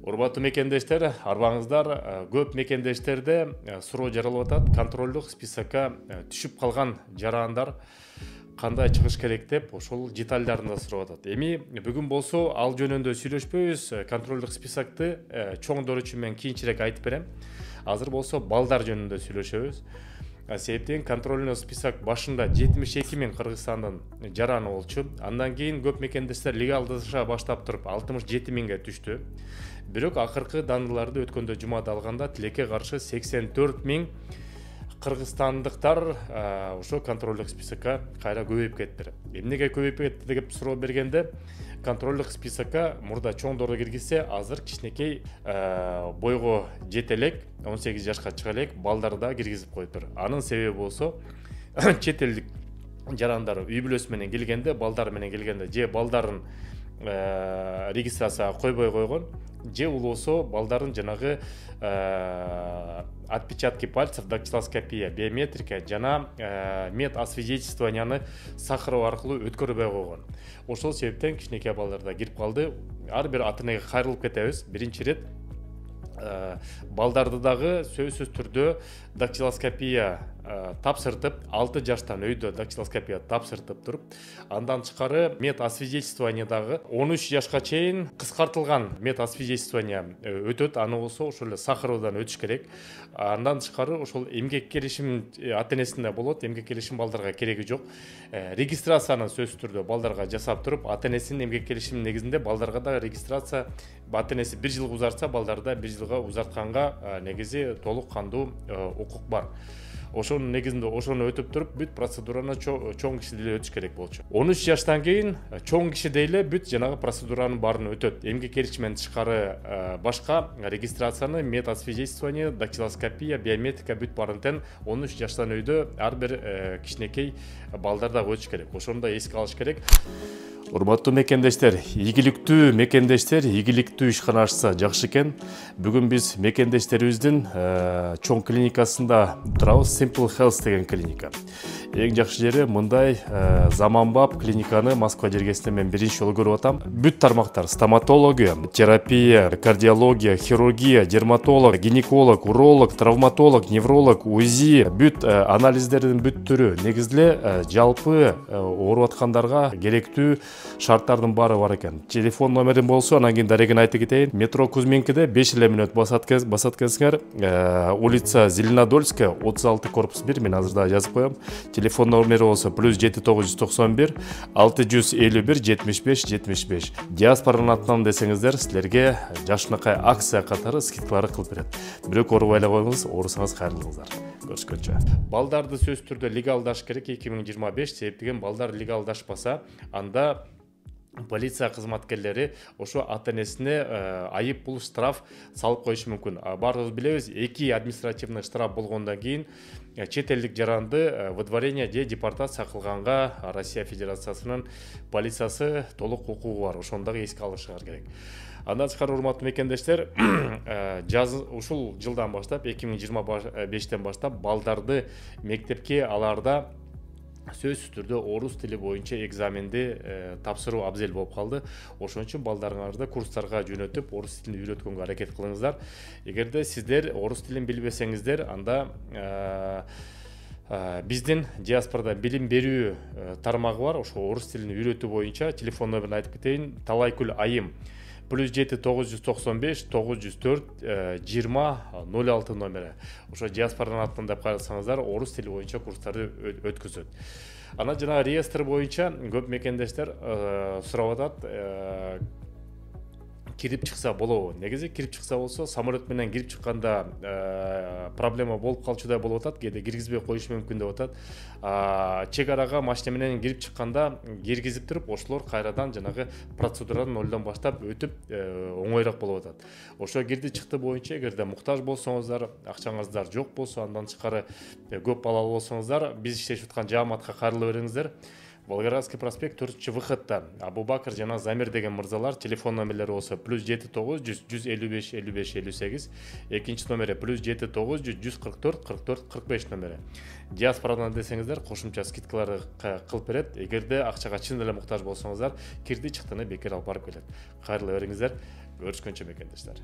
Урматтуу мекендештер, арбаңыздар көп мекендештерде суроо жаралып атат. Контролдук списокко түшүп калган жарандар кандай чыгыш керек деп ошол детальдарын да сурап атат. Эми бүгүн болсо ал жөнүндө сүйлөшпөйбүз. Контролдук списокты чоңдор үчүн мен кийинчерээк айтып берем. Азыр болсо балдар жөнүндө сүйлөшөбүз. Себептен контрольный список башында 72 миң Кыргызстандын жараны болчу. Андан кийин көп мекендештер легалдаша баштап туруп 67 миңге түштү. Бирок акыркы даныларды өткөндө жумада алганда тилекке каршы 84 миң кыргызстандыктар ошо контрольдук списокко кайра көбөйүп кетти. Эмнеге көбөйүп кетти деп суроо бергенде, контрольдук списокко мурда чоңдорду киргизсе, азыр кичинекей бойго жете элек, 18 жашка чыга элек балдарды киргизип коюптур. Анын себеби болсо чет элдик жарандар үй бүлөсү менен келгенде, балдар менен келгенде же балдарын регистрацияга койбой койгон, же болбосо балдарын жанагы отпечатки пальцев, дактилоскопия, биометрика жана медосвидетельствованияны сахароо аркылуу өткөрбөй койгон. Ошол себептен кичинекей балдар да кирип калды. Ар бир ата энеге кайрылып кетебиз. Биринчи ирет балдарды дагы сөзсүз түрдө дактилоскопия тапсыртып, 6 жаштан өйдө дактилоскопия тапсыртып туруп, андан тышкары медосвидетельствование дагы 13 жашка чейин кыскартылган медосвидетельствование өтөт. Аны болсо ошол эле сахароодан өтүш керек. Андан тышкары ошол эмгек келишим ата энесинде болот. Эмгек келишим балдарга кереги жок. Регистрацияны сөзсүз түрдө балдарга жасап туруп, ата энесинин эмгек келишимин негизинде балдарга да регистрация, ата энеси 1 жыл узартса, балдарда 1 жылга узартканга негизи толук кандуу укук бар. Ошонун негизинде ошону өтүп туруп, бүт процедураны чоң киши деле өтүш керек болчу. 13 жаштан кийин чоң киши деле бүт жанагы процедуранын баарын өтөт. Эмгек келишимден тышкары башка регистрацияны, медосвидетельствование, дактилоскопия, биометрика бүт баарын тең 13 жаштан өйдө ар бир кичинекей балдар да өтүш керек. Ошону да эске алыш керек. Урматтуу мекендештер, ийгиликтүү ишкана ачса жакшы экен. Бүгүн биз мекендештерибиздин чоң клиникасында турабыз. Simple Health деген клиника. Эң жакшы жери мындай заманбап клиниканы Москва жергесинде мен биринчи жолу көрүп атам. Бүт тармактар: стоматология, терапия, кардиология, хирургия, дерматолог, гинеколог, уролог, травматолог, невролог, УЗИ, бүт анализдердин бүт түрү. Негизде жалпы ооруп аткандарга керектүү шарттардын баары бар экен. Телефон номерин болсо, анан кийин дарегин айтып кетейин. Метро Кузьминкиде 5 мүнөт басат экенсиңер. Улица Зеленодольская, 36 корпус 1, мен азыр да жазып коем. Телефон номери болсо +7 991 651 75 75. Диаспоранын атынан десеңиздер, силерге жашынакай акция катары скидкалар кылып берет. Бирок оорубай эле коюңуз, оорусаңыз кайрылыңыздар. Көрүшкөнчө. Балдарды сөзсүз түрдө легалдаш керек 2025, себептен балдар легалдашпаса, анда полиция кызматкерлери ошо ата энесине айып бул штраф салып коюшу мүмкүн. Баарыбыз билебиз, 2 административный штраф болгондон кийин чет элдик жаранды выдворение же депортация кылганга Россия Федерациясынын полициясы толук укугу бар. Ошону дагы эске алышыңар керек. Андан тышкары, урматтуу мекендештер, ушул жылдан баштап, 2025-тен баштап балдарды мектепке аларда сөзсүз түрдө орус тили боюнча экзаменди тапсыруу абзел болуп калды. Ошон үчүн балдарыңарды курстарга жөнөтүп, орус тилин үйрөткөнгө аракет кылыңыздар. Эгерде сиздер орус тилин билбесеңиздер, анда биздин диаспорада билим берүү тармагы бар. Ошо орус тилин үйрөтүү боюнча телефон номерин айтып кетейин. Талайкүл айым +7 995 904 20 06 номери. Ошо диаспорадан аттан деп кайрылсаңыздар, орус тили боюнча курстарды өткөзөт. Анан жана реестр боюнча көп мекендештер сурап атат, кирип чыкса болобу? Негизи кирип чыкса болсо, самолет менен кирип чыкканда проблема болуп калчудай болуп атат, кээде киргизбей коюшу мүмкүн деп атат. Чек арага машина менен кирип чыкканда киргизип туруп, ошолор кайрадан жанагы процедураны нолдон баштап өтүп оңойраак болуп атат. Ошо кирди чыкты боюнча, эгерде муктаж болсоңуздар, акчаңыздар жок болсо, андан тышкары көп балалуу болсоңуздар, биз иштешип аткан жааматка кайрыла бериңиздер. Волгоградский проспект 4-чы выходта Абубакыр жана Замир деген мырзалар. Телефон номерлери болсо +7 900 155 55 58. Экинчи номери +7 900 144 44 45 номери. Диаспорадан десеңиздер, кошумча скидкалар кылып берет. Эгерде акчага чын эле муктаж болсоңуздар, кирди чыктыны бекер алып барып келет. Кайрыла бериңиздер. Көрүшкөнчө мекендештер.